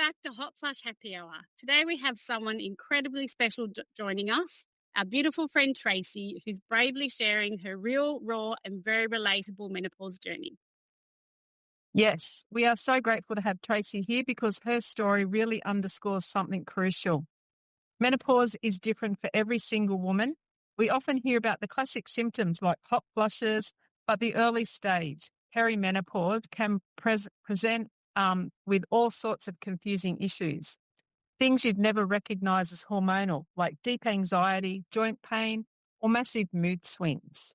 back to Hot Flush Happy Hour. Today we have someone incredibly special joining us, our beautiful friend Tracey, who's bravely sharing her real, raw and very relatable menopause journey. Yes, we are so grateful to have Tracey here because her story really underscores something crucial. Menopause is different for every single woman. We often hear about the classic symptoms like hot flushes, but the early stage, perimenopause, can present with all sorts of confusing issues. Things you'd never recognise as hormonal, like deep anxiety, joint pain, or massive mood swings.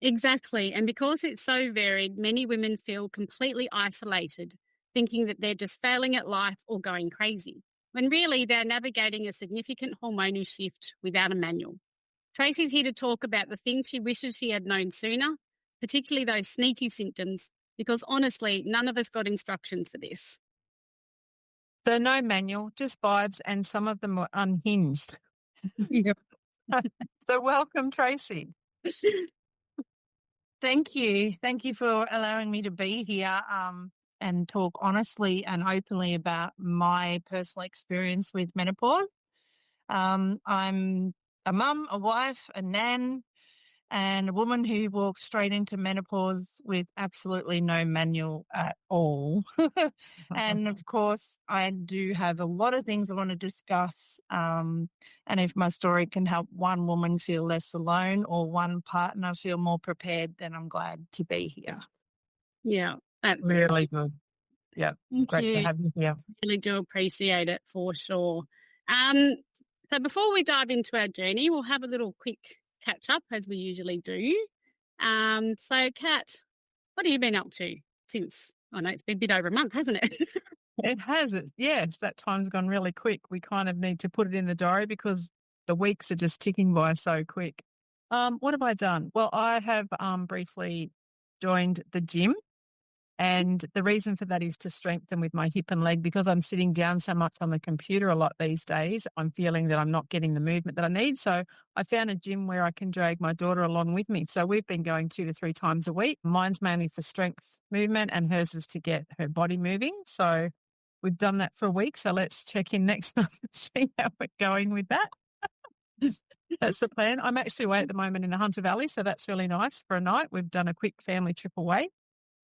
Exactly. And because it's so varied, many women feel completely isolated, thinking that they're just failing at life or going crazy, when really they're navigating a significant hormonal shift without a manual. Tracey's here to talk about the things she wishes she had known sooner, particularly those sneaky symptoms, because honestly, none of us got instructions for this. So no manual, just vibes, and some of them were unhinged. Yep. So welcome, Tracey. Thank you. Thank you for allowing me to be here and talk honestly and openly about my personal experience with menopause. I'm a mum, a wife, a nan, and a woman who walked straight into menopause with absolutely no manual at all. And of course, I do have a lot of things I want to discuss. And if my story can help one woman feel less alone or one partner feel more prepared, then I'm glad to be here. Yeah, that's Really good. Yeah, Thank great you. to have you here. Really do appreciate it for sure. So before we dive into our journey, we'll have a little quick catch up as we usually do. So Kat, what have you been up to since? I know it's been a bit over a month, hasn't it? It has. Yes, that time's gone really quick. We kind of need to put it in the diary because the weeks are just ticking by so quick. What have I done? Well, I have briefly joined the gym. And the reason for that is to strengthen with my hip and leg because I'm sitting down so much on the computer a lot these days. I'm feeling that I'm not getting the movement that I need. So I found a gym where I can drag my daughter along with me. So we've been going 2 to 3 times a week. Mine's mainly for strength movement and hers is to get her body moving. So we've done that for a week. So let's check in next month and see how we're going with that. That's the plan. I'm actually away at the moment in the Hunter Valley. So that's really nice for a night. We've done a quick family trip away.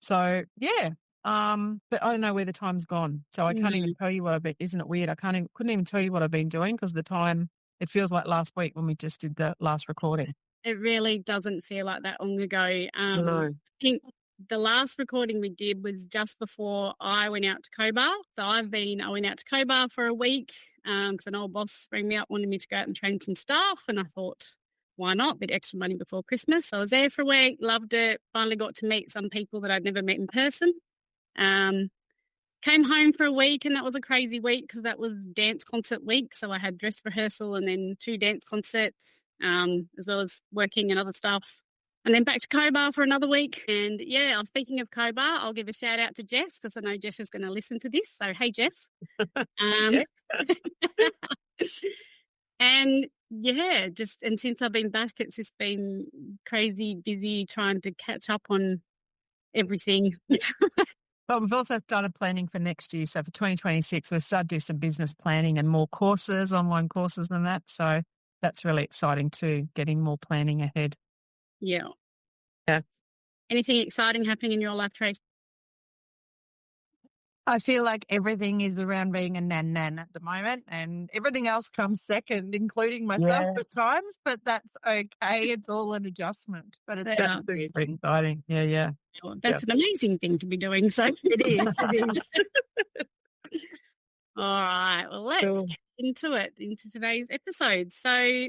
So, yeah, but I don't know where the time's gone. So I can't even tell you what I've been, isn't it weird? Couldn't even tell you what I've been doing because the time, it feels like last week when we just did the last recording. It really doesn't feel like that long ago. No. I think the last recording we did was just before I went out to Cobar. So I went out to Cobar for a week because an old boss rang me up, wanted me to go out and train some staff. And I thought, why not? Bit extra money before Christmas. So I was there for a week, loved it. Finally got to meet some people that I'd never met in person. Came home for a week and that was a crazy week because that was dance concert week. So I had dress rehearsal and then 2 dance concerts, as well as working and other stuff. And then back to Cobar for another week. And yeah, speaking of Cobar, I'll give a shout out to Jess because I know Jess is going to listen to this. So, hey, Jess. And yeah, and since I've been back, it's just been crazy busy trying to catch up on everything. But we've also started planning for next year. So for 2026, we've started to do some business planning and more courses, online courses and that. So that's really exciting too, getting more planning ahead. Yeah. Yeah. Anything exciting happening in your life, Trace? I feel like everything is around being a nan at the moment and everything else comes second, including myself at times, but that's okay. It's all an adjustment, but it's definitely exciting. Yeah. Well, that's an amazing thing to be doing. So it is. All right. Well, let's get into today's episode. So,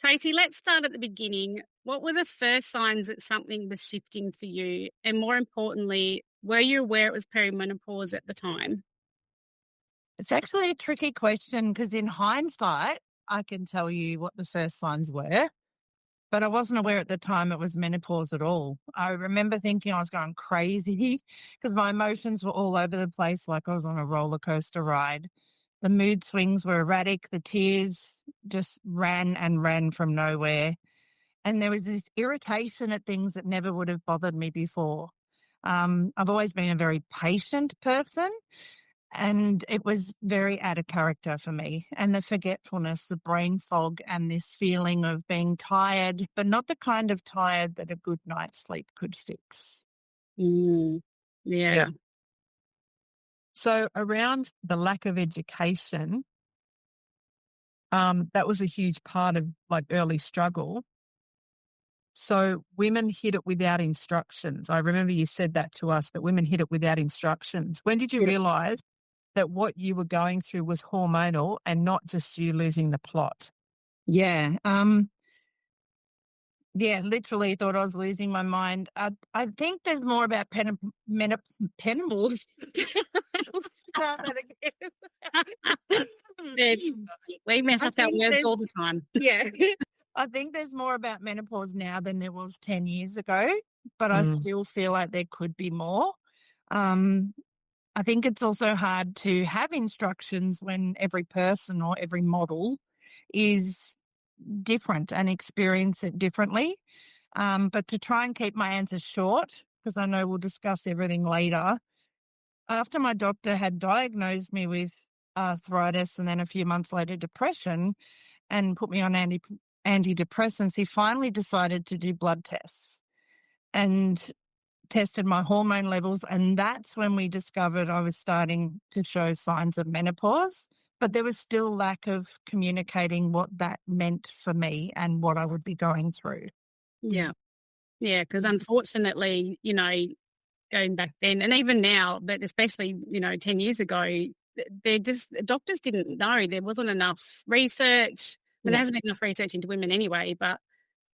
Tracey, let's start at the beginning. What were the first signs that something was shifting for you? And more importantly, were you aware it was perimenopause at the time? It's actually a tricky question because in hindsight, I can tell you what the first signs were, but I wasn't aware at the time it was menopause at all. I remember thinking I was going crazy because my emotions were all over the place, like I was on a roller coaster ride. The mood swings were erratic. The tears just ran and ran from nowhere. And there was this irritation at things that never would have bothered me before. I've always been a very patient person. And it was very out of character for me. And the forgetfulness, the brain fog, and this feeling of being tired, but not the kind of tired that a good night's sleep could fix. Yeah. Yeah. So around the lack of education, that was a huge part of like early struggle. So women hit it without instructions. I remember you said that to us, that women hit it without instructions. When did you Yeah. realize that what you were going through was hormonal and not just you losing the plot? Yeah. Yeah, literally thought I was losing my mind. I think there's more about menopause. Let's start that again. We mess I up our think words there's all the time. yeah. I think there's more about menopause now than there was 10 years ago, but I Mm. still feel like there could be more. Um, I think it's also hard to have instructions when every person or every model is different and experience it differently. But to try and keep my answers short, because I know we'll discuss everything later, after my doctor had diagnosed me with arthritis and then a few months later depression and put me on antidepressants, he finally decided to do blood tests and tested my hormone levels. And that's when we discovered I was starting to show signs of menopause. But there was still lack of communicating what that meant for me and what I would be going through. Yeah. Yeah. Because unfortunately, going back then and even now, but especially, 10 years ago, doctors didn't know. There wasn't enough research. But there Yeah. hasn't been enough research into women anyway, but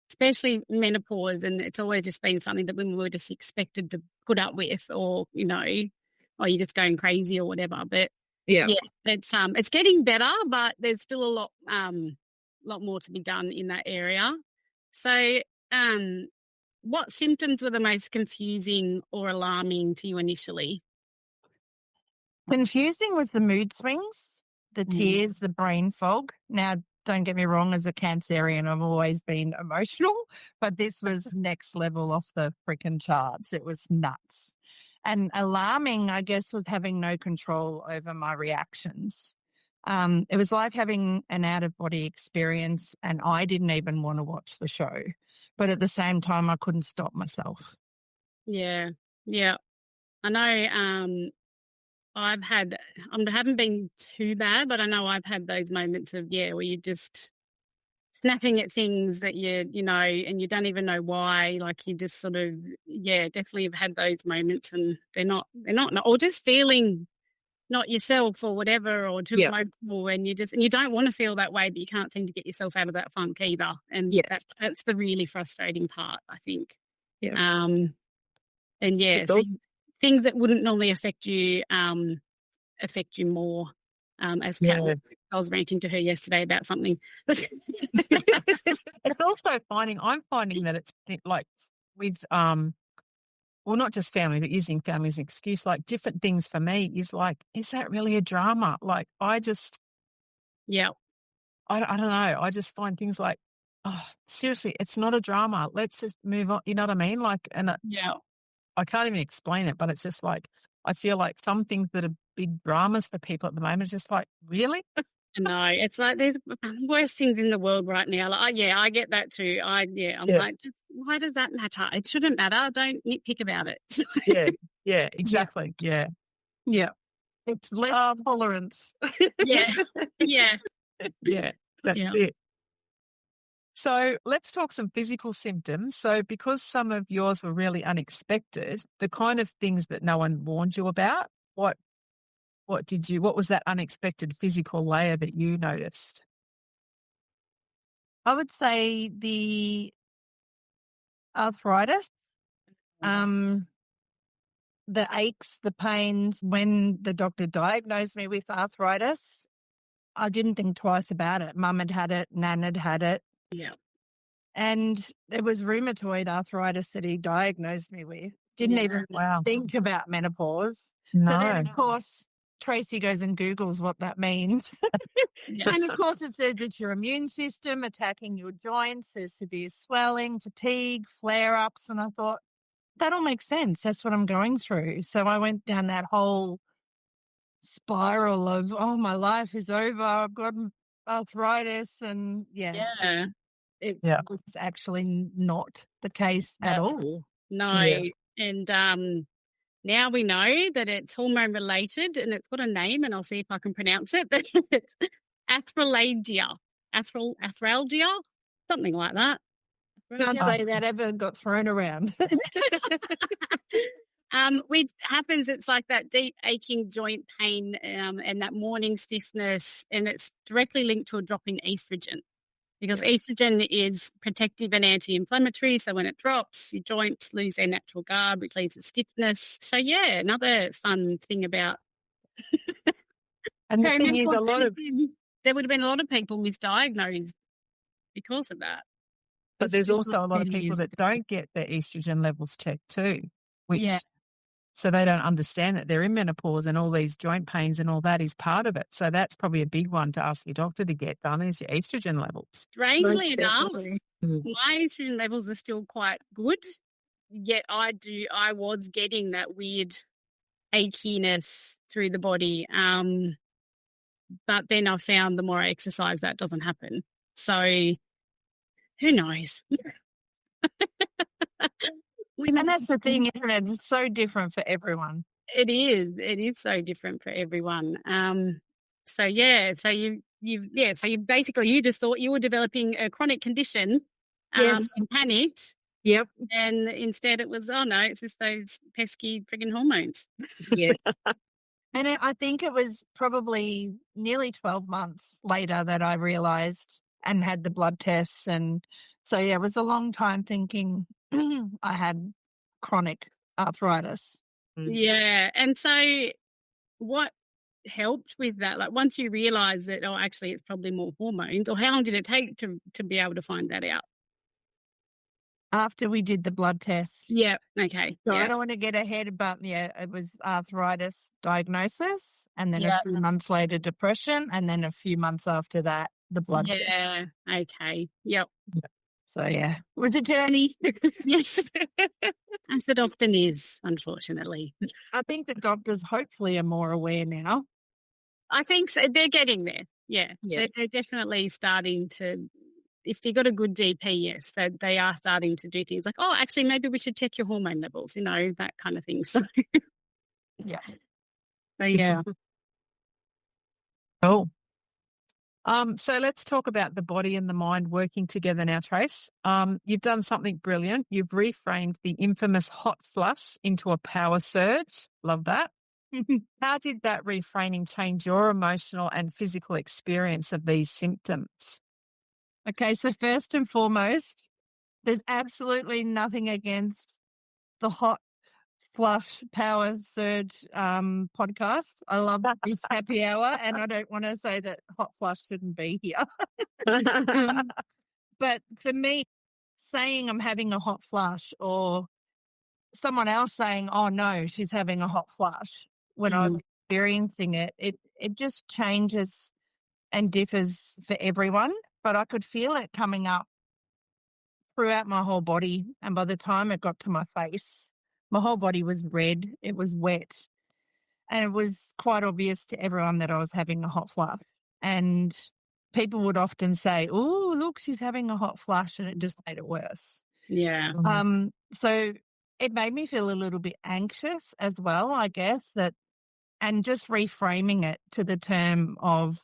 especially menopause. And it's always just been something that women were just expected to put up with or, or you're just going crazy or whatever. But Yeah. yeah, it's getting better, but there's still a lot more to be done in that area. So, what symptoms were the most confusing or alarming to you initially? Confusing was the mood swings, the tears, the brain fog. Now, don't get me wrong, as a Cancerian, I've always been emotional, but this was next level off the freaking charts. It was nuts. And alarming, I guess, was having no control over my reactions. It was like having an out of body experience, and I didn't even want to watch the show. But at the same time, I couldn't stop myself. Yeah, yeah. I know. I haven't been too bad, but I know I've had those moments of where you're just snapping at things that and you don't even know why. Like you just sort of, definitely have had those moments, and they're not, or just feeling not yourself or whatever, or too Yeah. emotional, and you don't want to feel that way, but you can't seem to get yourself out of that funk either. And Yes. that's the really frustrating part, I think. Yeah. And It's so also things that wouldn't normally affect you affect you more. As Kat, I was ranting to her yesterday about something. It's also I'm finding that it's like with, well, not just family, but using family as an excuse, like different things for me is like, is that really a drama? Like Yeah, I don't know. I just find things like, oh, seriously, it's not a drama. Let's just move on. You know what I mean? Like, and yeah. I can't even explain it, but it's just like, I feel like some things that are big dramas for people at the moment are just like, really? No, it's like there's worse things in the world right now. Like, I get that too. I'm Yeah. like, why does that matter? It shouldn't matter. Don't nitpick about it. Yeah. Yeah, exactly. Yeah. Yeah. It's less tolerance. Yeah, yeah, Yeah. That's yeah. it. So let's talk some physical symptoms. So because some of yours were really unexpected, the kind of things that no one warned you about, what was that unexpected physical layer that you noticed? I would say the arthritis, the aches, the pains. When the doctor diagnosed me with arthritis, I didn't think twice about it. Mum had it, Nan had it. Yeah. And it was rheumatoid arthritis that he diagnosed me with. Didn't Yeah. even Wow. think about menopause. No. So then, of course, Tracey goes and Googles what that means. Yeah. And of course, it says it's your immune system attacking your joints. There's severe swelling, fatigue, flare ups. And I thought, that all makes sense. That's what I'm going through. So I went down that whole spiral of, oh, my life is over. I've got arthritis. And Yeah. it Yeah. was actually not the case at all. No. Yeah. And now we know that it's hormone related and it's got a name, and I'll see if I can pronounce it, but it's arthralgia, arthralgia, something like that. Can't Arthralgia. say that ever got thrown around. Which happens, it's like that deep aching joint pain and that morning stiffness, and it's directly linked to a drop in estrogen. Because estrogen is protective and anti-inflammatory, so when it drops, your joints lose their natural guard, which leads to stiffness. So, yeah, another fun thing about And the thing is, there would have been a lot of people misdiagnosed because of that. but there's also a lot of people that don't get their estrogen levels checked too, which so they don't understand that they're in menopause, and all these joint pains and all that is part of it. So that's probably a big one to ask your doctor to get done, is your estrogen levels. Strangely enough, my estrogen levels are still quite good, yet I was getting that weird achiness through the body. But then I found the more I exercise, that doesn't happen. So who knows? And that's the thing, isn't it? It's so different for everyone. It is. It is so different for everyone. So you basically, you just thought you were developing a chronic condition, and panicked. Yep. And instead it was, oh no, it's just those pesky friggin' hormones. Yes. And I think it was probably nearly 12 months later that I realised and had the blood tests. And so, it was a long time thinking I had chronic arthritis. Yeah. And so what helped with that? Like, once you realised that, oh, actually it's probably more hormones, or how long did it take to be able to find that out? After we did the blood tests. Yeah. Okay. So I don't want to get ahead, but it was arthritis diagnosis, and then a few months later depression, and then a few months after that the blood test. Yeah. Okay. Yep. So it was a journey. Yes. As it often is, unfortunately. I think the doctors hopefully are more aware now. I think so. They're getting there. Yeah. They're definitely starting to, if you've got a good GP, yes, they are starting to do things like, oh, actually, maybe we should check your hormone levels, that kind of thing. So, yeah. So, yeah. Cool. So let's talk about the body and the mind working together now, Trace. You've done something brilliant. You've reframed the infamous hot flush into a power surge. Love that. How did that reframing change your emotional and physical experience of these symptoms? Okay, so first and foremost, there's absolutely nothing against the hot flush power surge podcast. I love this happy hour, and I don't want to say that hot flush shouldn't be here. But for me, saying I'm having a hot flush, or someone else saying, oh no, she's having a hot flush, when I was experiencing it, it just changes and differs for everyone. But I could feel it coming up throughout my whole body, and by the time it got to my face, my whole body was red, it was wet, and it was quite obvious to everyone that I was having a hot flush. And people would often say, oh, look, she's having a hot flush, and it just made it worse. Yeah. So it made me feel a little bit anxious as well, I guess, and just reframing it to the term of,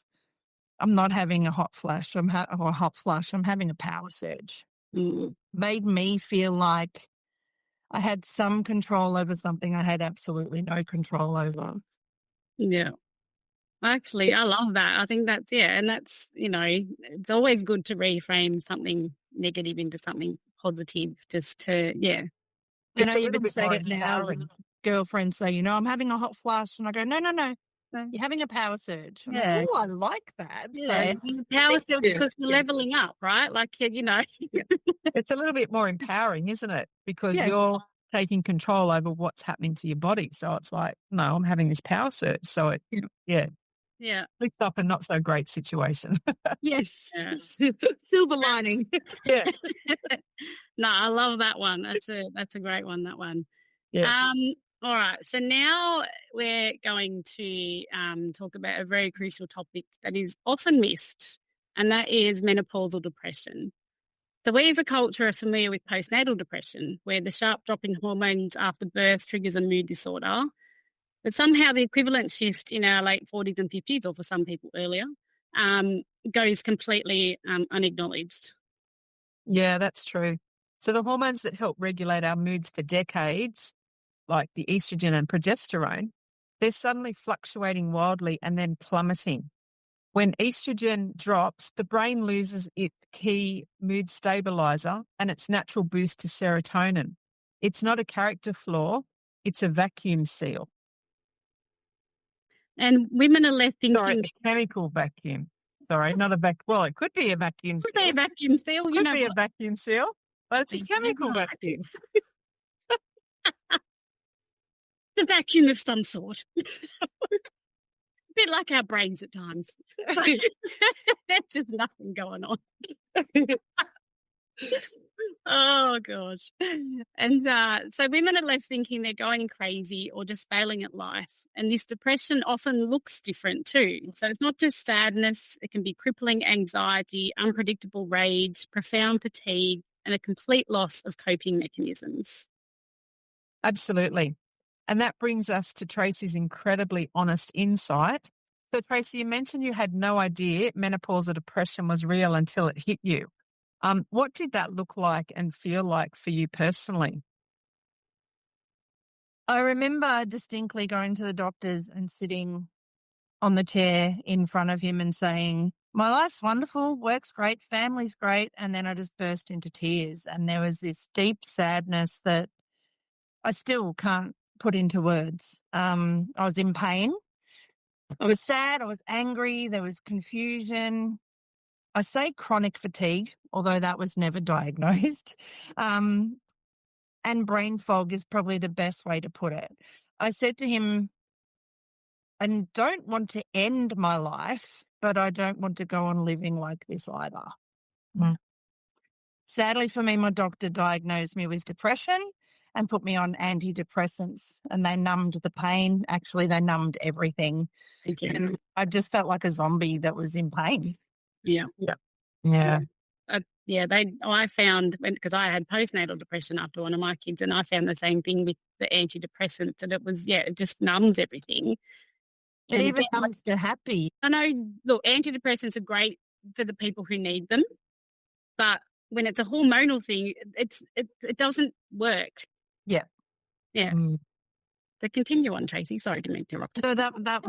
I'm not having a hot flush, or a hot flush, I'm having a power surge. Made me feel like I had some control over something I had absolutely no control over. Yeah. Actually, I love that. I think that's, and that's, it's always good to reframe something negative into something positive, just to, And I even say it now when girlfriends say, I'm having a hot flush, and I go, no, you're having a power surge. Yeah. Oh, I like that. Yeah. So, power surge because you're leveling up, right? Like, It's a little bit more empowering, isn't it? Because you're taking control over what's happening to your body. So it's like, no, I'm having this power surge. So it, flips up a not so great situation. Yes. Silver lining. No, I love that one. That's a great one, that one. Yeah. All right. So now we're going to talk about a very crucial topic that is often missed, and that is menopausal depression. So we as a culture are familiar with postnatal depression, where the sharp drop in hormones after birth triggers a mood disorder. But somehow the equivalent shift in our late 40s and 50s, or for some people earlier, um, goes completely unacknowledged. Yeah, that's true. So the hormones that help regulate our moods for decades, like the estrogen and progesterone, they're suddenly fluctuating wildly and then plummeting. When estrogen drops, the brain loses its key mood stabilizer and its natural boost to serotonin. It's not a character flaw, it's a vacuum seal. And women are left Sorry, thinking, a chemical vacuum. Sorry, not a well, it could be a vacuum could they seal. vacuum seal? You Could know be a what? vacuum seal, but it's a Yeah, chemical right. vacuum. The vacuum of some sort. A bit like our brains at times. So there's just nothing going on. Oh, gosh. And so women are left thinking they're going crazy or just failing at life. And this depression often looks different too. So it's not just sadness, it can be crippling anxiety, unpredictable rage, profound fatigue, and a complete loss of coping mechanisms. Absolutely. And that brings us to Tracey's incredibly honest insight. So, Tracey, you mentioned you had no idea menopausal depression was real until it hit you. What did that look like and feel like for you personally? I remember distinctly going to the doctors and sitting on the chair in front of him and saying, "My life's wonderful, work's great, family's great." And then I just burst into tears. And there was this deep sadness that I still can't put into words. I was in pain. I was sad. I was angry. There was confusion. I say chronic fatigue, although that was never diagnosed. And brain fog is probably the best way to put it. I said to him, "I don't want to end my life, but I don't want to go on living like this either." Mm. Sadly for me, my doctor diagnosed me with depression and put me on antidepressants, and they numbed the pain. Actually, they numbed everything. Again. And I just felt like a zombie that was in pain. Yeah. Yeah. I found, because I had postnatal depression after one of my kids, and I found the same thing with the antidepressants, and it just numbs everything. It even numbs the happy. I know, look, antidepressants are great for the people who need them, but when it's a hormonal thing, it doesn't work. Yeah. Yeah. Mm. So continue on, Tracey. Sorry to interrupt. So that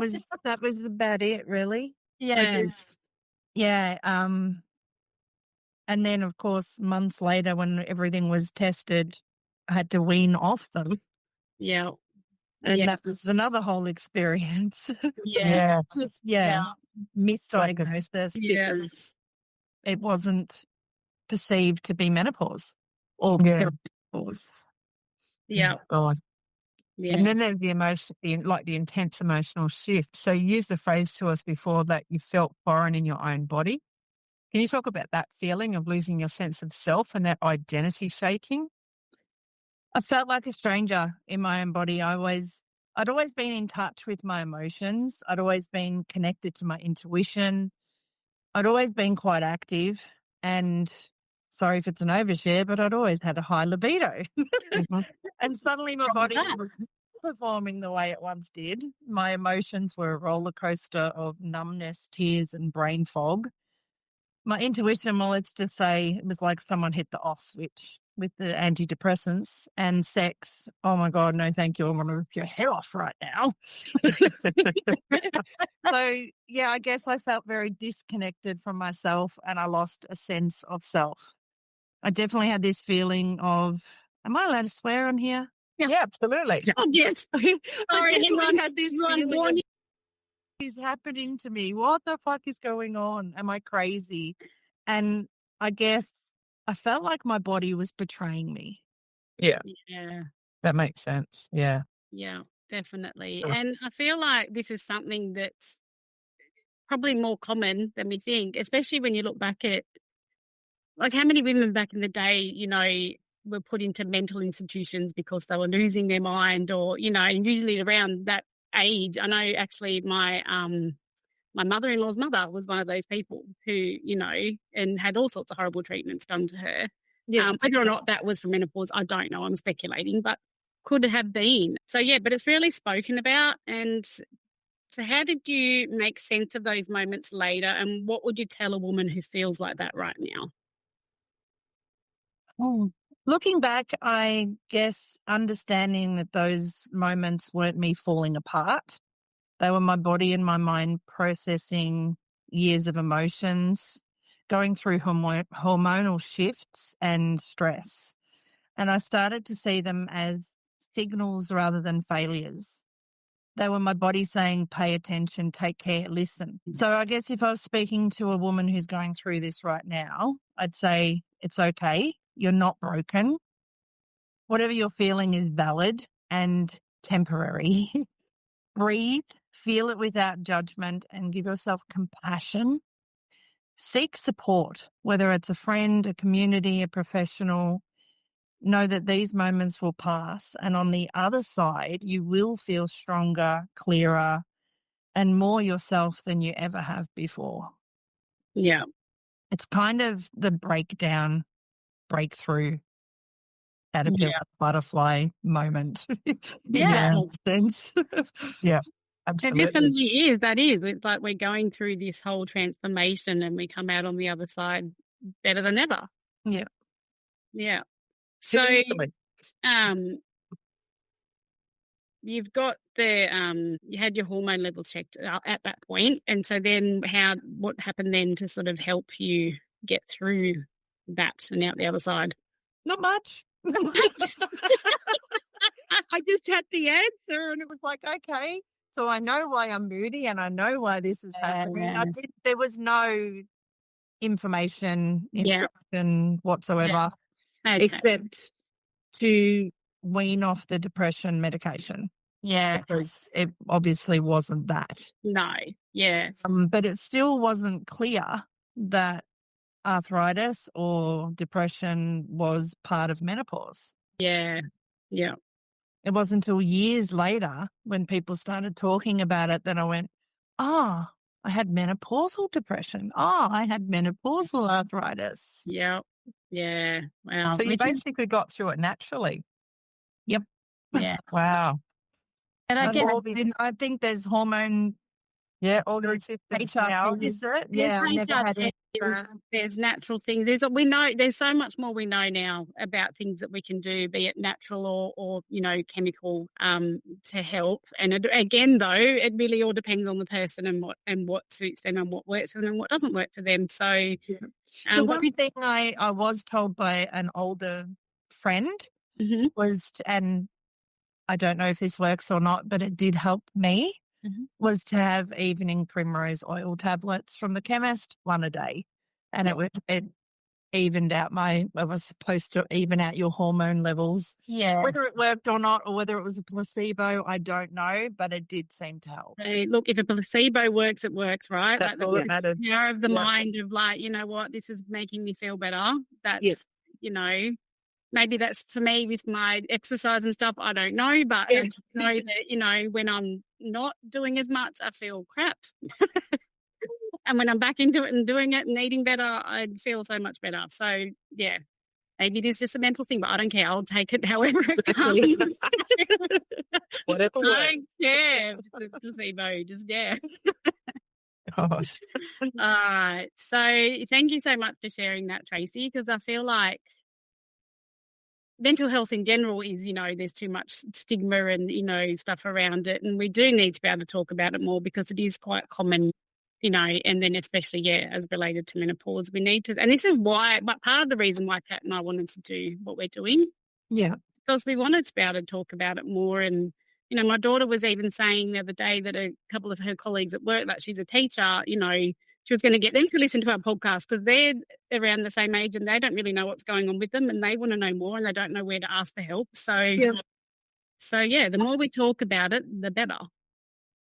was about it, really. Yeah. And then, of course, months later, when everything was tested, I had to wean off them. Yeah. And Yeah. that was another whole experience. Yeah. Misdiagnosis because it wasn't perceived to be menopause or perimenopause. Yeah. God. Yeah. And then there's the emotion, the intense emotional shift. So you used the phrase to us before that you felt foreign in your own body. Can you talk about that feeling of losing your sense of self and that identity shaking? I felt like a stranger in my own body. I'd always been in touch with my emotions. I'd always been connected to my intuition. I'd always been quite active, and sorry if it's an overshare, but I'd always had a high libido. Mhm. And suddenly my body was performing the way it once did. My emotions were a roller coaster of numbness, tears, and brain fog. My intuition, well, let's just say it was like someone hit the off switch with the antidepressants. And sex, oh my God, no thank you, I'm going to rip your head off right now. So, yeah, I guess I felt very disconnected from myself and I lost a sense of self. I definitely had this feeling of, am I allowed to swear on here? Yeah, absolutely. Oh, yes. I Sorry, definitely had this feeling of, warning. is happening to me? What the fuck is going on? Am I crazy? And I guess I felt like my body was betraying me. Yeah, Yeah. that makes sense. Yeah. Yeah, definitely. Sure. And I feel like this is something that's probably more common than we think, especially when you look back at, like, how many women back in the day, were put into mental institutions because they were losing their mind, or, and usually around that age. I know actually my mother-in-law's mother was one of those people who, and had all sorts of horrible treatments done to her. Yeah. Whether or not that was for menopause, I don't know. I'm speculating, but could have been. So, yeah, but it's really spoken about. And so how did you make sense of those moments later, and what would you tell a woman who feels like that right now? Oh. Looking back, I guess understanding that those moments weren't me falling apart. They were my body and my mind processing years of emotions, going through hormonal shifts and stress. And I started to see them as signals rather than failures. They were my body saying, pay attention, take care, listen. So I guess if I was speaking to a woman who's going through this right now, I'd say, it's okay. You're not broken. Whatever you're feeling is valid and temporary. Breathe, feel it without judgment, and give yourself compassion. Seek support, whether it's a friend, a community, a professional. Know that these moments will pass, and on the other side, you will feel stronger, clearer, and more yourself than you ever have before. Yeah. It's kind of the breakthrough, caterpillar butterfly moment. Yeah. In that sense. Yeah, It absolutely. definitely is. That is. It's like we're going through this whole transformation and we come out on the other side better than ever. Yeah. Yeah. So, Definitely. you've got you had your hormone levels checked at that point, and so then what happened then to sort of help you get through that and out the other side? Not much. I just had the answer and it was like, okay, so I know why I'm moody and I know why this is happening. There was no information, Yeah. instruction whatsoever, Okay. except to wean off the depression medication. Yeah. Because it obviously wasn't that. No. Yeah. But it still wasn't clear that arthritis or depression was part of menopause. Yeah. Yeah. It wasn't until years later when people started talking about it that I went, oh, I had menopausal depression. Oh, I had menopausal arthritis. Yeah. Yeah. Wow. So you basically got through it naturally. Yep. Yeah. Wow. And I guess I think there's hormone. Yeah, all the symptoms now. Is it? Yeah, I never had it. There's natural things. We know there's so much more we know now about things that we can do, be it natural or chemical, to help. And again, though, it really all depends on the person and what suits them and what works for them and what doesn't work for them. So, the one thing I was told by an older friend was, and I don't know if this works or not, but it did help me. Was to have evening primrose oil tablets from the chemist, one a day. And it evened out I was supposed to even out your hormone levels. Yeah. Whether it worked or not, or whether it was a placebo, I don't know, but it did seem to help. Look, if a placebo works, it works, right? That's all that mattered. Power of the mind of like, you know what, this is making me feel better. That's, maybe that's for me with my exercise and stuff. I don't know, but I know that, when I'm not doing as much, I feel crap. And when I'm back into it and doing it and eating better, I feel so much better. So, yeah, maybe it is just a mental thing, but I don't care. I'll take it however it comes. Whatever works. I don't care. It's a placebo, just, Gosh. So thank you so much for sharing that, Tracey, because I feel like mental health in general is, there's too much stigma and, stuff around it. And we do need to be able to talk about it more because it is quite common, and then especially, as related to menopause, we need to. And this is why, but part of the reason why Kat and I wanted to do what we're doing. Yeah. Because we wanted to be able to talk about it more. And, my daughter was even saying the other day that a couple of her colleagues at work, that she's a teacher, she was going to get them to listen to our podcast because they're around the same age and they don't really know what's going on with them and they want to know more and they don't know where to ask for help. So, the more we talk about it, the better.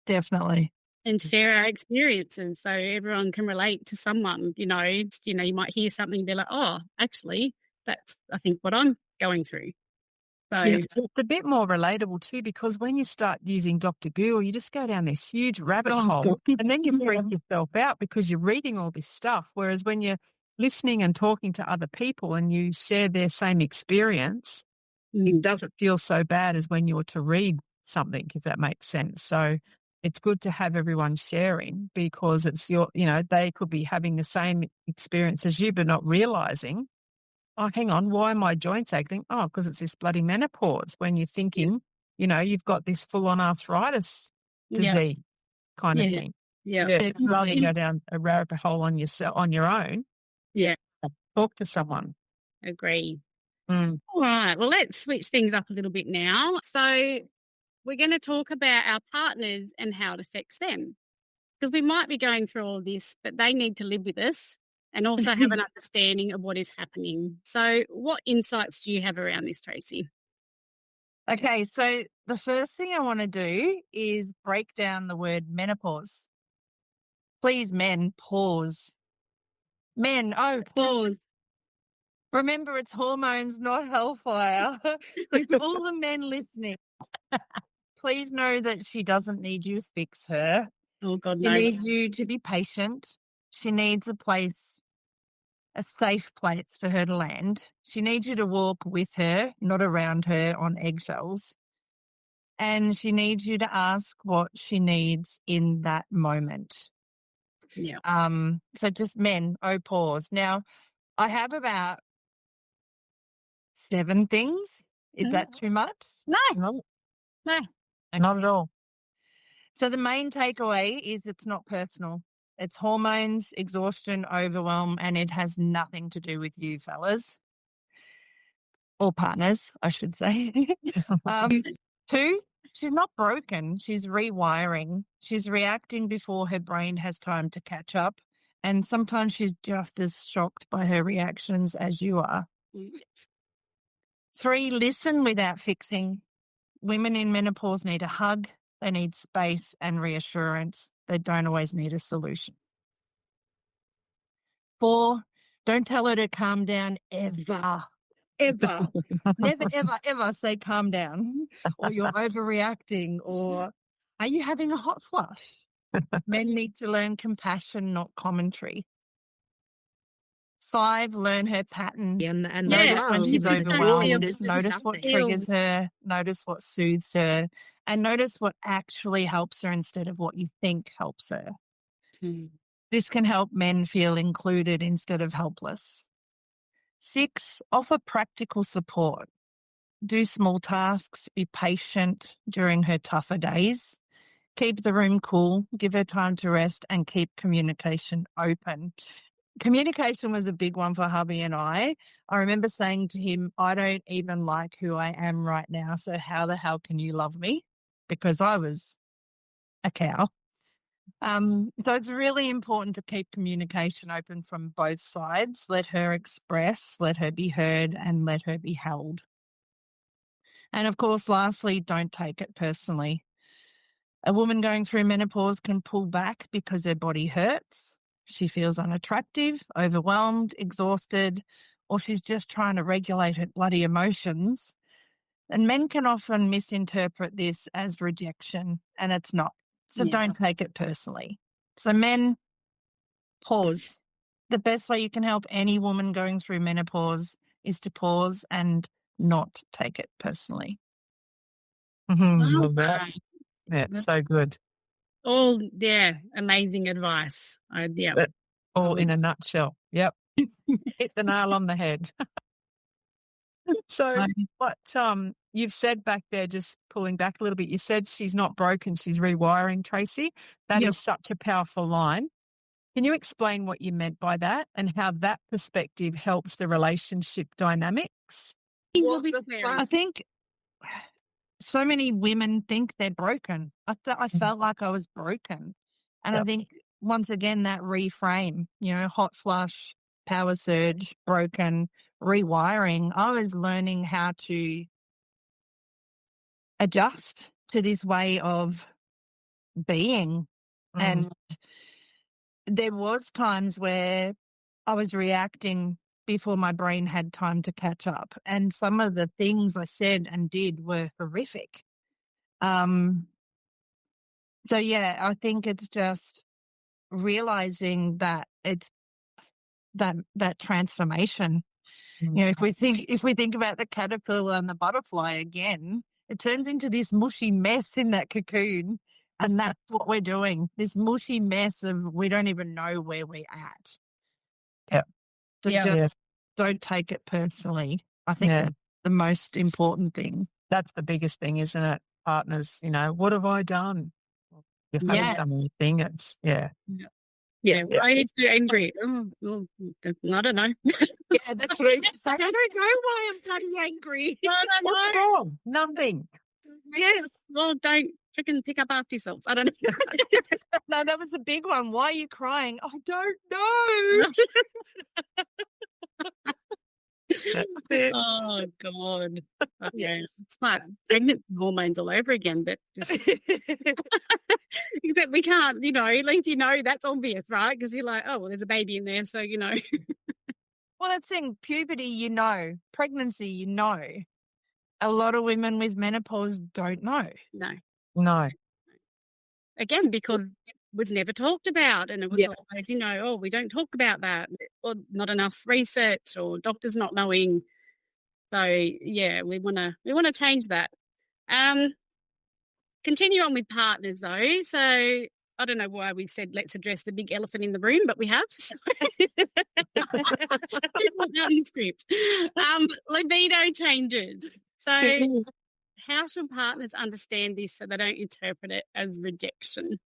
Definitely. And share our experiences so everyone can relate to someone, you might hear something and be like, oh, actually, that's, I think, what I'm going through. So, Yeah, it's a bit more relatable too, because when you start using Dr. Google, you just go down this huge rabbit hole and then you freak yourself out because you're reading all this stuff. Whereas when you're listening and talking to other people and you share their same experience, it doesn't feel so bad as when you're to read something, if that makes sense. So it's good to have everyone sharing because it's they could be having the same experience as you, but not realizing, oh, hang on, why are my joints acting? Oh, because it's this bloody menopause. When you're thinking, you've got this full-on arthritis yeah, disease kind of yeah, thing. yeah, Yeah, rather than go down a rabbit hole on your own, yeah, talk to someone. agree. Mm. All right, well, let's switch things up a little bit now. So we're going to talk about our partners and how it affects them. Because we might be going through all this, but they need to live with us and also have an understanding of what is happening. So what insights do you have around this, Tracey? Okay, so the first thing I want to do is break down the word menopause. Please, men, pause. Men, pause. Remember, it's hormones, not hellfire. To all the men listening, please know that she doesn't need you to fix her. Oh, God, She no. needs you to be patient. She needs a safe place for her to land. She needs you to walk with her, not around her on eggshells. And she needs you to ask what she needs in that moment. Yeah. So just men, pause. Now, I have about 7 things. Is that too much? No, No, no. not at all. So the main takeaway is it's not personal. It's hormones, exhaustion, overwhelm, and it has nothing to do with you, fellas. Or partners, I should say. 2, she's not broken. She's rewiring. She's reacting before her brain has time to catch up. And sometimes she's just as shocked by her reactions as you are. 3, listen without fixing. Women in menopause need a hug. They need space and reassurance. They don't always need a solution. 4, don't tell her to calm down ever. Ever. Never, ever, ever say calm down or you're overreacting or are you having a hot flush? Men need to learn compassion, not commentary. 5, learn her pattern and notice when You she's just don't overwhelmed. feel Notice what triggers her. Notice what soothes her. And notice what actually helps her instead of what you think helps her. This can help men feel included instead of helpless. 6, offer practical support. Do small tasks, be patient during her tougher days. Keep the room cool, give her time to rest, and keep communication open. Communication was a big one for hubby and I. I remember saying to him, I don't even like who I am right now, so how the hell can you love me? Because I was a cow. So it's really important to keep communication open from both sides. Let her express, let her be heard, and let her be held. And of course, lastly, don't take it personally. A woman going through menopause can pull back because her body hurts. She feels unattractive, overwhelmed, exhausted, or she's just trying to regulate her bloody emotions. And men can often misinterpret this as rejection, and it's not. So don't take it personally. So men, pause. The best way you can help any woman going through menopause is to pause and not take it personally. Love that. Yeah, so good. All, amazing advice. But all in a nutshell. Yep. Hit the nail on the head. So what you've said back there, just pulling back a little bit, you said she's not broken, she's rewiring, Tracey. That is such a powerful line. Can you explain what you meant by that and how that perspective helps the relationship dynamics? I think so many women think they're broken. I felt like I was broken. And I think, once again, that reframe, hot flush, power surge, broken, rewiring, I was learning how to adjust to this way of being. And there was times where I was reacting before my brain had time to catch up. And some of the things I said and did were horrific. So yeah, I think it's just realizing that it's that transformation. You know, if we think about the caterpillar and the butterfly again, it turns into this mushy mess in that cocoon, and that's what we're doing. This mushy mess of we don't even know where we're at. Yeah. So just don't take it personally. I think that's the most important thing. That's the biggest thing, isn't it? Partners, you know, what have I done? If I haven't done anything, it's I agree. I don't know. Yeah, that's what I was saying. I don't know why I'm bloody angry. What's wrong? Nothing. Yes. Well, don't freaking pick up after yourselves. I don't know. No, that was a big one. Why are you crying? I don't know. Oh, God. Okay. It's like pregnant hormones all over again, but just except we can't, you know, at least you know that's obvious, right? Because you're like, oh, well, there's a baby in there, so you know. Well, that's in puberty, you know. Pregnancy, you know. A lot of women with menopause don't know. No. Again, because it was never talked about, and it was always, you know, oh, we don't talk about that, or not enough research, or doctors not knowing. So yeah, we want to change that. Continue on with partners though. So I don't know why we said let's address the big elephant in the room, but we have. Script. Libido changes. So how should partners understand this so they don't interpret it as rejection?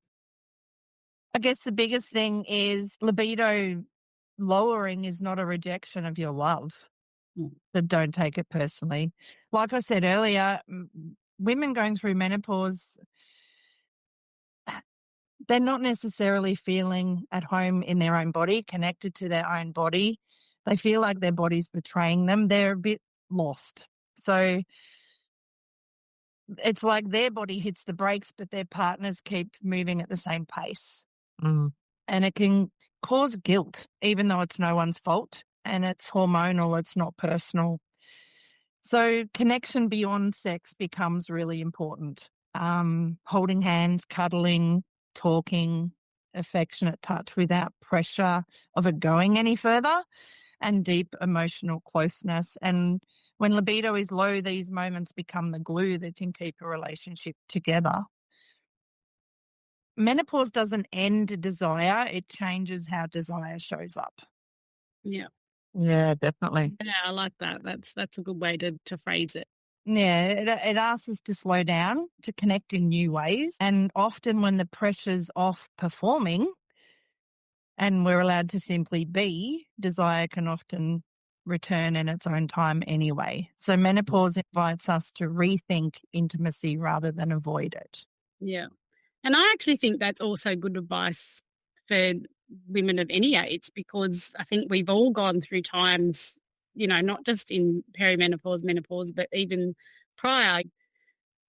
I guess the biggest thing is libido lowering is not a rejection of your love. So don't take it personally. Like I said earlier, women going through menopause, they're not necessarily feeling at home in their own body, connected to their own body. They feel like their body's betraying them. They're a bit lost. So it's like their body hits the brakes, but their partners keep moving at the same pace. And it can cause guilt, even though it's no one's fault and it's hormonal, it's not personal. So connection beyond sex becomes really important. Holding hands, cuddling, talking, affectionate touch without pressure of it going any further, and deep emotional closeness. And when libido is low, these moments become the glue that can keep a relationship together. Menopause doesn't end desire, it changes how desire shows up. Yeah. Yeah, definitely. Yeah, I like that. That's a good way to phrase it. Yeah, it asks us to slow down, to connect in new ways. And often when the pressure's off performing and we're allowed to simply be, desire can often return in its own time anyway. So menopause invites us to rethink intimacy rather than avoid it. Yeah. And I actually think that's also good advice for women of any age, because I think we've all gone through times, you know, not just in perimenopause, menopause, but even prior,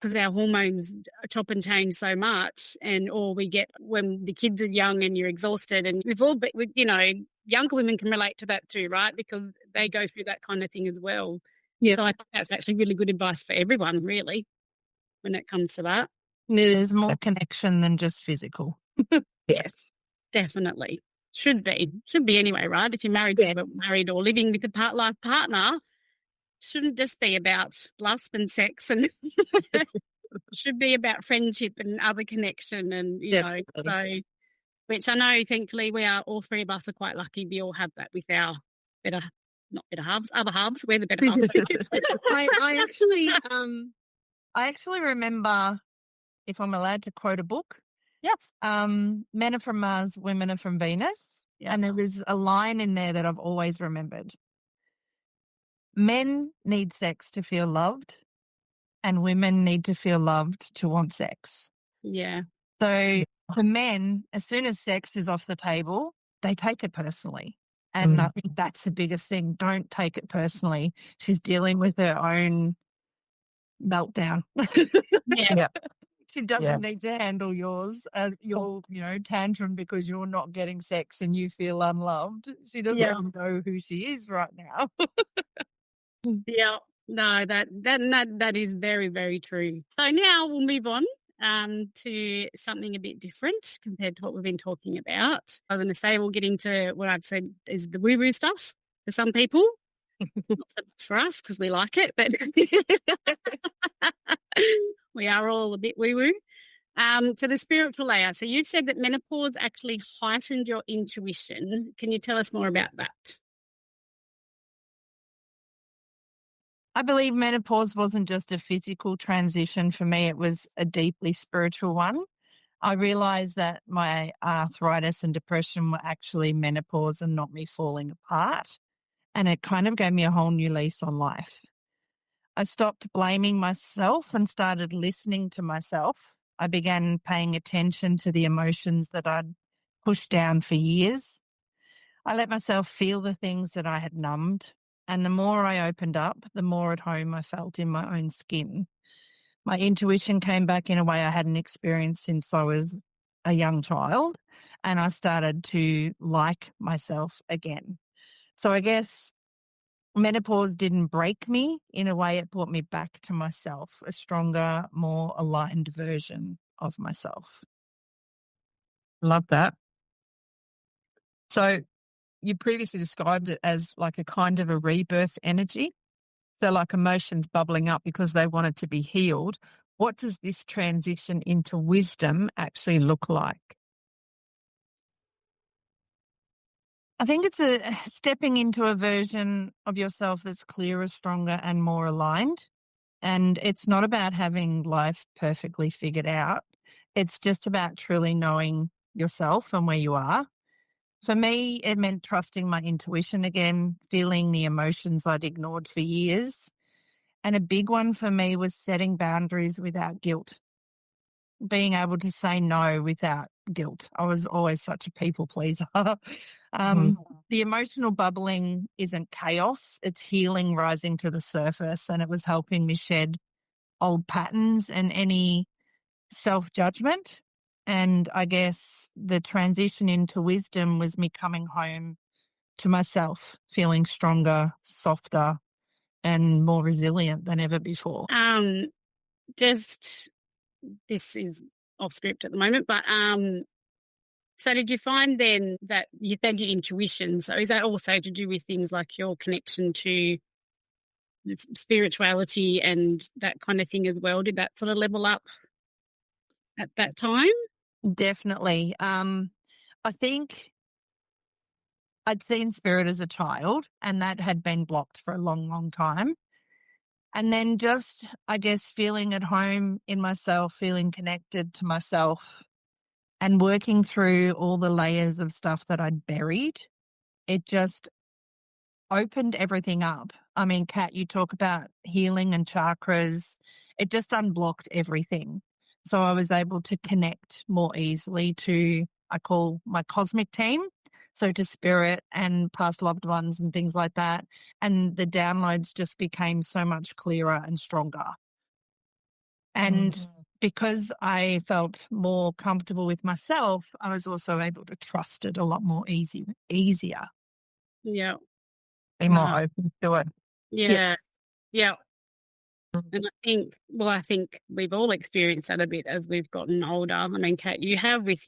because our hormones chop and change so much, and or we get when the kids are young and you're exhausted, and we've all, you know, younger women can relate to that too, right? Because they go through that kind of thing as well. Yeah. So I think that's actually really good advice for everyone, really, when it comes to that. There's more connection than just physical. Yes, definitely. Should be anyway, right? If you're married or living with a life partner, shouldn't just be about lust and sex, and should be about friendship and other connection, and you know, so which I know thankfully we are, all three of us are quite lucky. We all have that with our other halves. We're the better halves. I actually remember, if I'm allowed to quote a book. Yes. Men are from Mars, women are from Venus. Yep. And there was a line in there that I've always remembered. Men need sex to feel loved, and women need to feel loved to want sex. Yeah. So for men, as soon as sex is off the table, they take it personally. And I think that's the biggest thing. Don't take it personally. She's dealing with her own meltdown. Yeah. She doesn't need to handle yours, your, tantrum because you're not getting sex and you feel unloved. She doesn't even know who she is right now. Yeah. No, that is very, very true. So now we'll move on to something a bit different compared to what we've been talking about. I was going to say we'll get into what I've said is the woo-woo stuff for some people. Not so much for us because we like it, but we are all a bit woo-woo. So the spiritual layer. So you've said that menopause actually heightened your intuition. Can you tell us more about that? I believe menopause wasn't just a physical transition for me. It was a deeply spiritual one. I realized that my arthritis and depression were actually menopause and not me falling apart. And it kind of gave me a whole new lease on life. I stopped blaming myself and started listening to myself. I began paying attention to the emotions that I'd pushed down for years. I let myself feel the things that I had numbed. And the more I opened up, the more at home I felt in my own skin. My intuition came back in a way I hadn't experienced since I was a young child. And I started to like myself again. So I guess menopause didn't break me. In a way, it brought me back to myself, a stronger, more aligned version of myself. Love that. So you previously described it as like a kind of a rebirth energy. So like emotions bubbling up because they wanted to be healed. What does this transition into wisdom actually look like? I think it's a stepping into a version of yourself that's clearer, stronger, and more aligned. And it's not about having life perfectly figured out. It's just about truly knowing yourself and where you are. For me, it meant trusting my intuition again, feeling the emotions I'd ignored for years. And a big one for me was setting boundaries without guilt, being able to say no without guilt. I was always such a people pleaser. The emotional bubbling isn't chaos, it's healing rising to the surface, and it was helping me shed old patterns and any self-judgment. And I guess the transition into wisdom was me coming home to myself, feeling stronger, softer, and more resilient than ever before. Just this is off script at the moment, but so did you find then that you found your intuition? So is that also to do with things like your connection to spirituality and that kind of thing as well? Did that sort of level up at that time? Definitely. I think I'd seen spirit as a child and that had been blocked for a long, long time. And then just, I guess, feeling at home in myself, feeling connected to myself and working through all the layers of stuff that I'd buried, it just opened everything up. I mean, Kat, you talk about healing and chakras. It just unblocked everything. So I was able to connect more easily to, I call my cosmic team. So to spirit and past loved ones and things like that. And the downloads just became so much clearer and stronger. And because I felt more comfortable with myself, I was also able to trust it a lot more easier. Yeah. Be more open to it. Yeah. Yeah. And I think we've all experienced that a bit as we've gotten older. I mean, Kat, you have with,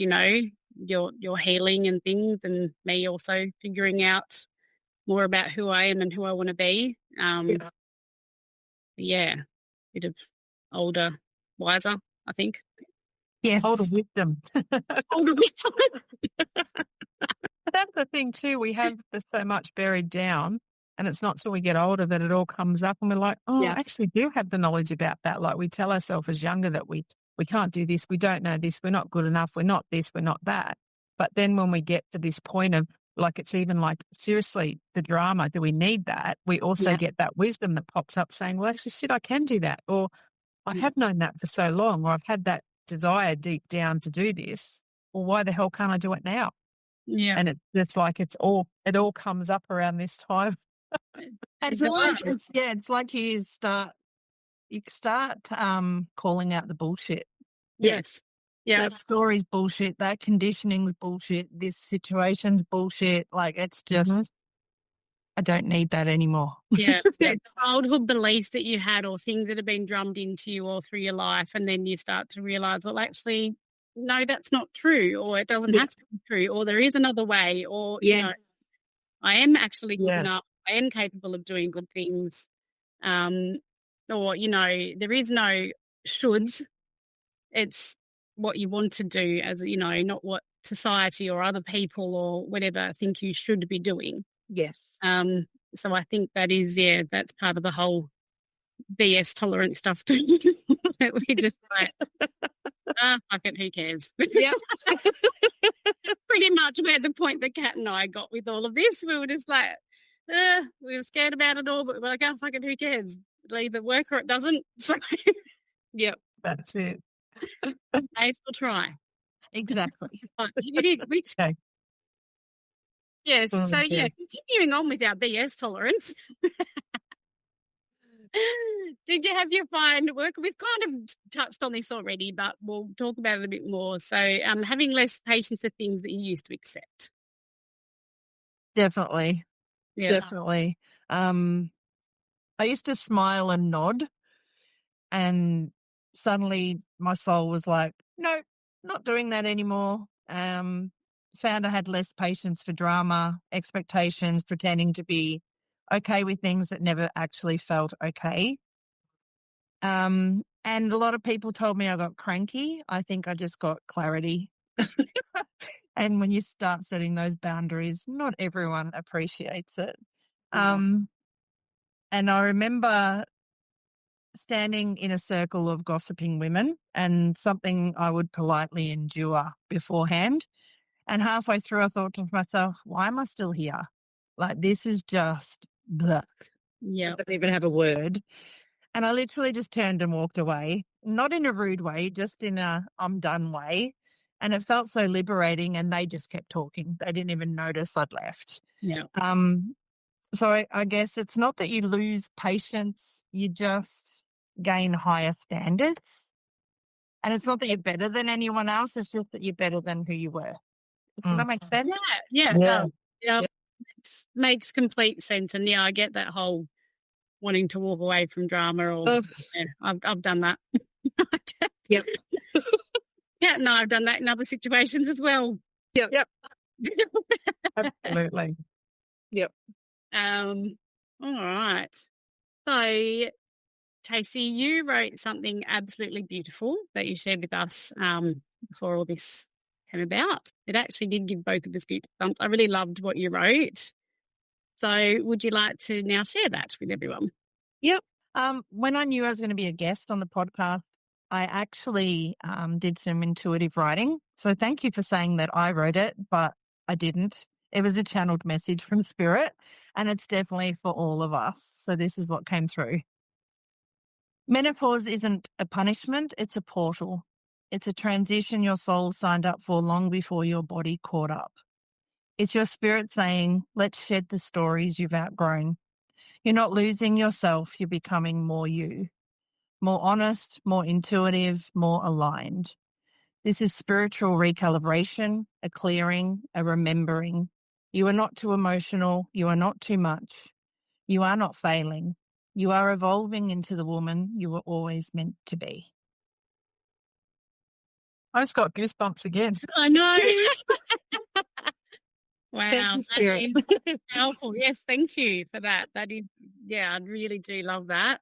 your healing and things, and me also figuring out more about who I am and who I want to be. Bit of older, wiser, I think. Yes. Older wisdom. Older wisdom. That's the thing too. We have so much buried down, and it's not till we get older that it all comes up, and we're like, I actually do have the knowledge about that. Like we tell ourselves as younger that we can't do this, we don't know this, we're not good enough, we're not this, we're not that. But then when we get to this point of like, it's even like, seriously, the drama, do we need that? We also get that wisdom that pops up saying, well, actually, shit, I can do that. Or I have known that for so long, or I've had that desire deep down to do this. Well, why the hell can't I do it now? Yeah. And it's like it all comes up around this time. It's like you start calling out the bullshit. Yes. Yeah. That story's bullshit. That conditioning's bullshit. This situation's bullshit. Like, it's just, I don't need that anymore. Yeah. The childhood beliefs that you had or things that have been drummed into you all through your life, and then you start to realise, well, actually, no, that's not true, or it doesn't have to be true, or there is another way, or, you know, I am actually good enough. I am capable of doing good things. Or, you know, there is no shoulds. It's what you want to do as, you know, not what society or other people or whatever think you should be doing. Yes. So I think that is, that's part of the whole BS tolerant stuff too. We just like, fuck it, who cares? Yeah. Pretty much we're at the point that Kat and I got with all of this. We were just like, we were scared about it all, but we're like, oh, fuck it, who cares? It'll either work or it doesn't. So Yep. That's it. may as well try. Exactly. You did, which, Okay. yes. So yeah. continuing on with our BS tolerance. Did you have your find work? We've kind of touched on this already, but we'll talk about it a bit more. So having less patience for things that you used to accept. Definitely. Yeah. Definitely. I used to smile and nod, and suddenly my soul was like, no, not doing that anymore. Found I had less patience for drama, expectations, pretending to be okay with things that never actually felt okay. And a lot of people told me I got cranky. I think I just got clarity. And when you start setting those boundaries, not everyone appreciates it. And I remember standing in a circle of gossiping women, and something I would politely endure beforehand. And halfway through, I thought to myself, why am I still here? Like, this is just bleh. Yeah. I don't even have a word. And I literally just turned and walked away, not in a rude way, just in a I'm done way. And it felt so liberating, and they just kept talking. They didn't even notice I'd left. Yeah. So I guess it's not that you lose patience, you just gain higher standards. And it's not that you're better than anyone else, it's just that you're better than who you were. Does that make sense? Yeah. Yeah. Yeah. It makes complete sense. And I get that whole wanting to walk away from drama or I've done that. Yep. Kat and I have done that in other situations as well. Yep. Absolutely. Yep. All right. So, Tracey, you wrote something absolutely beautiful that you shared with us before all this came about. It actually did give both of us goosebumps. I really loved what you wrote. So would you like to now share that with everyone? Yep. When I knew I was going to be a guest on the podcast, I actually did some intuitive writing. So thank you for saying that I wrote it, but I didn't. It was a channeled message from Spirit, and it's definitely for all of us. So this is what came through. Menopause isn't a punishment, it's a portal. It's a transition your soul signed up for long before your body caught up. It's your spirit saying, let's shed the stories you've outgrown. You're not losing yourself, you're becoming more you. More honest, more intuitive, more aligned. This is spiritual recalibration, a clearing, a remembering. You are not too emotional. You are not too much. You are not failing. You are evolving into the woman you were always meant to be. I just got goosebumps again. I know. Wow. Thank you, Spirit. That is powerful. Yes, thank you for that. That is, I really do love that.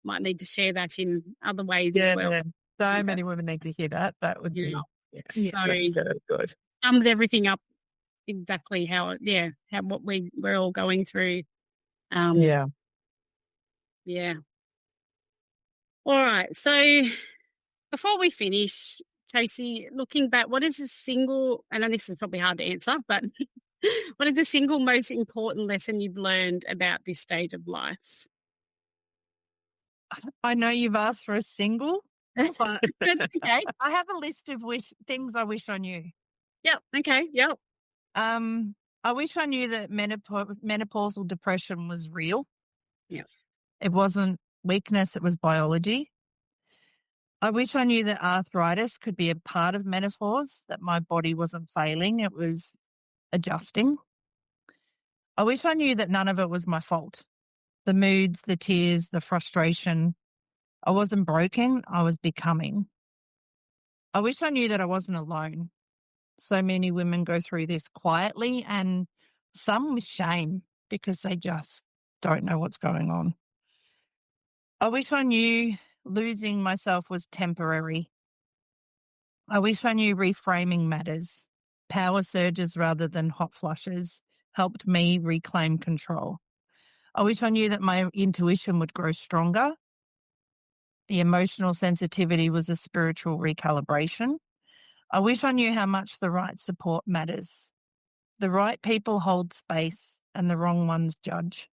Might need to share that in other ways as well. So many women need to hear that. That would be so good. Sums everything up exactly how what we're all going through. Yeah. All right. So before we finish, Tracey, looking back, what is the single, I know this is probably hard to answer, but what is the single most important lesson you've learned about this stage of life? I know you've asked for a single, but okay. I have a list of things I wish I knew. Yep. Okay. Yep. I wish I knew that menopausal depression was real. Yep. It wasn't weakness, it was biology. I wish I knew that arthritis could be a part of menopause, that my body wasn't failing, it was adjusting. I wish I knew that none of it was my fault. The moods, the tears, the frustration. I wasn't broken, I was becoming. I wish I knew that I wasn't alone. So many women go through this quietly and some with shame because they just don't know what's going on. I wish I knew losing myself was temporary. I wish I knew reframing matters. Power surges rather than hot flushes helped me reclaim control. I wish I knew that my intuition would grow stronger. The emotional sensitivity was a spiritual recalibration. I wish I knew how much the right support matters. The right people hold space and the wrong ones judge.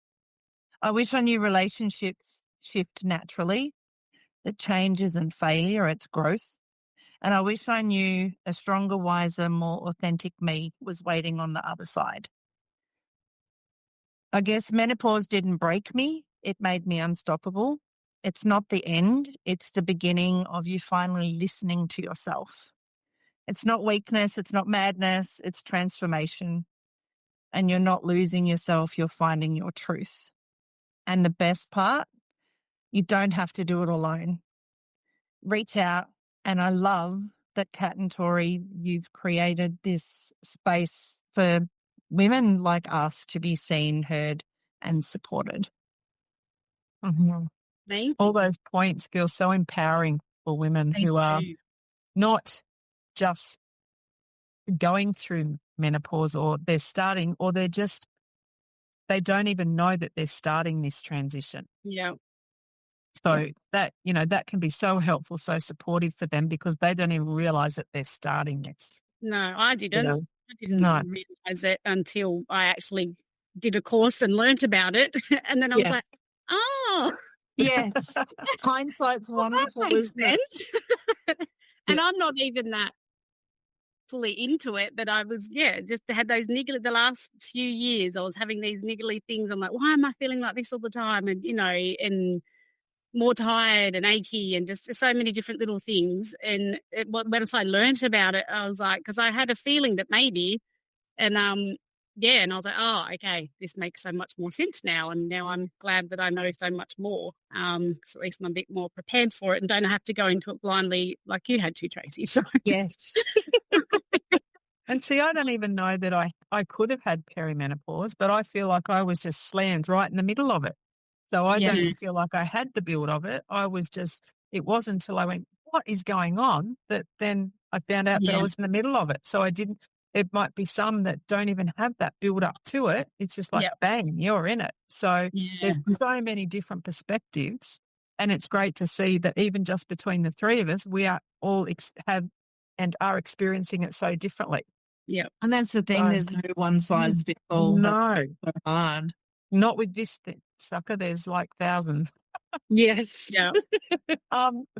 I wish I knew relationships shift naturally, that change isn't failure, it's growth. And I wish I knew a stronger, wiser, more authentic me was waiting on the other side. I guess menopause didn't break me. It made me unstoppable. It's not the end. It's the beginning of you finally listening to yourself. It's not weakness. It's not madness. It's transformation. And you're not losing yourself. You're finding your truth. And the best part, you don't have to do it alone. Reach out. And I love that Kat and Tori, you've created this space for women like us to be seen, heard, and supported. Mhm. Thank All you. those points feel so empowering for women Thank who are you. not just going through menopause or they're starting or they don't even know that they're starting this transition. Yeah. So that, that can be so helpful, so supportive for them because they don't even realize that they're starting this. No, I You didn't. know? I didn't No. realize it until I actually did a course and learnt about it. And then I was Yeah. like, oh, Yes. Hindsight's well, that wonderful, makes isn't it? sense. Yeah. And I'm not even that fully into it, but I was, just had those niggly, the last few years, I was having these niggly things. I'm like, why am I feeling like this all the time? And, and more tired and achy and just so many different little things. And once I learnt about it, I was like, because I had a feeling that maybe, and and I was like, oh, okay, this makes so much more sense now. And now I'm glad that I know so much more. So at least I'm a bit more prepared for it and don't have to go into it blindly like you had to, Tracey. So Yes. And see, I don't even know that I could have had perimenopause, but I feel like I was just slammed right in the middle of it. So I don't yeah, feel like I had the build of it. It wasn't until I went, what is going on? That then I found out that I yeah, was in the middle of it. So it might be some that don't even have that build up to it. It's just like, yeah, bang, you're in it. So yeah, there's so many different perspectives. And it's great to see that even just between the three of us, we are all have and are experiencing it so differently. yeah. And that's the thing. So, There's no one size fits all. no, So hard. not with this thing, sucker. There's like thousands. Yes. Yeah.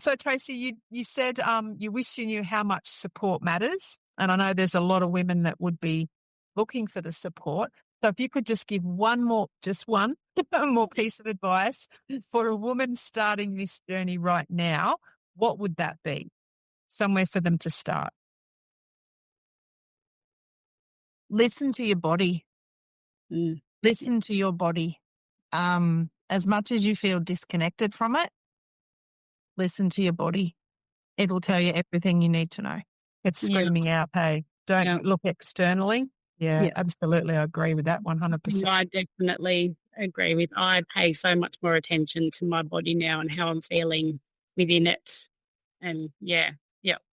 So Tracey, you said you wish you knew how much support matters, and I know there's a lot of women that would be looking for the support. So if you could just give just one more piece of advice for a woman starting this journey right now, what would that be? Somewhere for them to start. Listen to your body. Mm. Listen to your body. As much as you feel disconnected from it, listen to your body. It will tell you everything you need to know. It's Yeah. screaming out, hey, don't Yeah. look externally. Yeah, Yeah. absolutely. I agree with that 100%. I definitely agree with. I pay so much more attention to my body now and how I'm feeling within it. And yeah.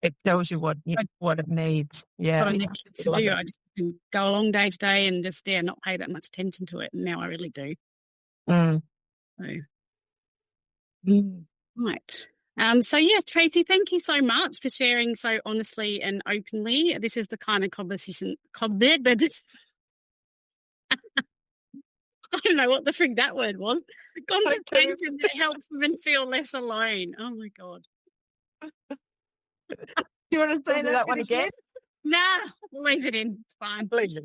It tells you what it needs. Yeah. What I need to Love do. it. I just can go along day to day and just not pay that much attention to it. And now I really do. Mm. So Mm. right. So yes, Tracey, thank you so much for sharing so honestly and openly. This is the kind of conversation. I don't know what the frig that word was. Conversation that helps women feel less alone. Oh my God. Do you want to say that one again? Nah, leave it in. It's fine. Leave it.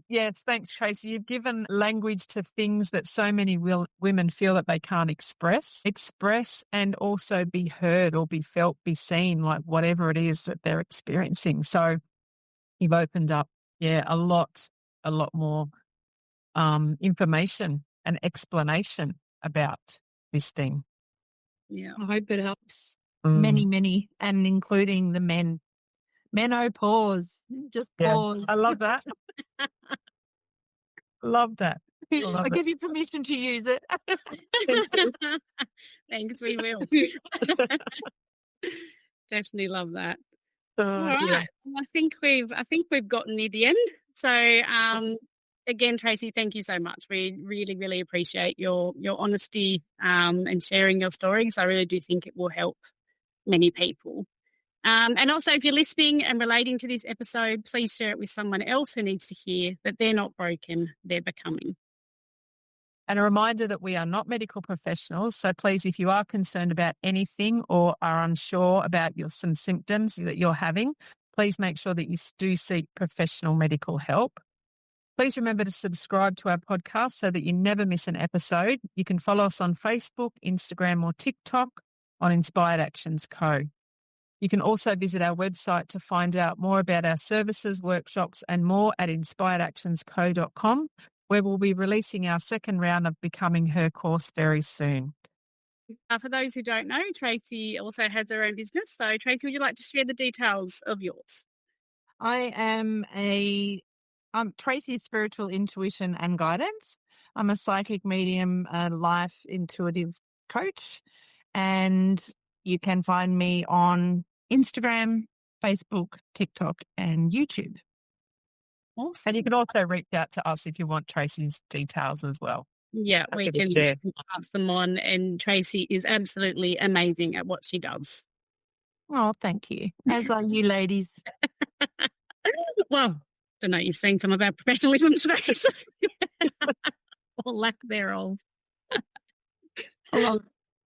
Yes, thanks, Tracey. You've given language to things that so many women feel that they can't express and also be heard or be felt, be seen, like whatever it is that they're experiencing. So you've opened up, a lot more information and explanation about this thing. Yeah. I hope it helps many, and including the men. Menopause. Just pause. I love that. Love that. I give you permission to use it. Thanks, we will. Definitely love that. All right. Yeah. Well, I think we've gotten near the end. So again, Tracey, thank you so much. We really, really appreciate your honesty and sharing your stories. I really do think it will help many people. And also, if you're listening and relating to this episode, please share it with someone else who needs to hear that they're not broken, they're becoming. And a reminder that we are not medical professionals. So please, if you are concerned about anything or are unsure about some symptoms that you're having, please make sure that you do seek professional medical help. Please remember to subscribe to our podcast so that you never miss an episode. You can follow us on Facebook, Instagram, or TikTok on Inspired Actions Co. You can also visit our website to find out more about our services, workshops, and more at inspiredactionsco.com, where we'll be releasing our second round of Becoming Her course very soon. For those who don't know, Tracey also has her own business. So, Tracey, would you like to share the details of yours? I'm Tracey's Spiritual Intuition and Guidance. I'm a psychic medium, a life intuitive coach, and you can find me on Instagram, Facebook, TikTok, and YouTube. Awesome. And you can also reach out to us if you want Tracey's details as well. Yeah, we can pass them on, and Tracey is absolutely amazing at what she does. Oh, thank you. As are you ladies. Well, don't know, you've seen some of our professionalism today. So or lack thereof. All right.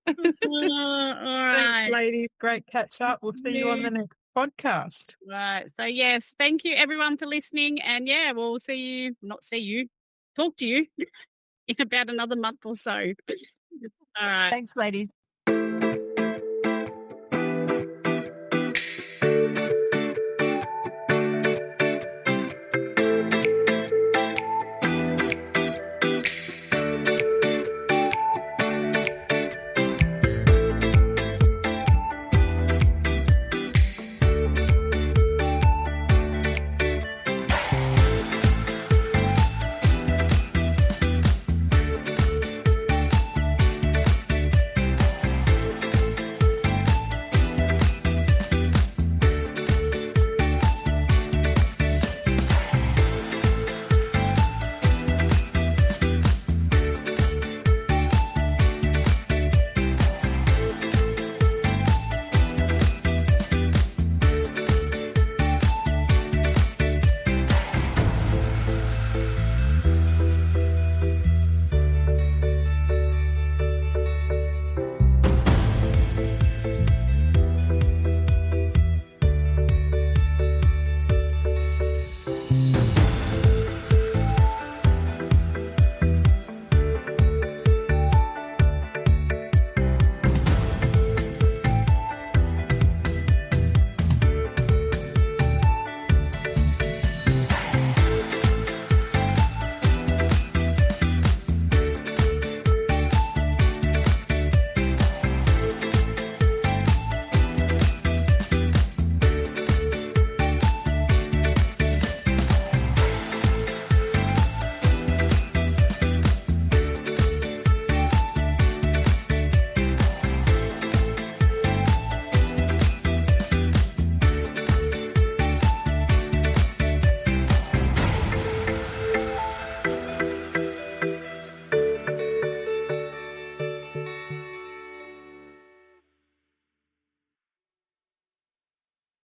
Thanks, ladies. Great catch up. We'll see you on the next podcast. Right. So, yes, thank you everyone for listening. And we'll talk to you in about another month or so. All right. Thanks, ladies.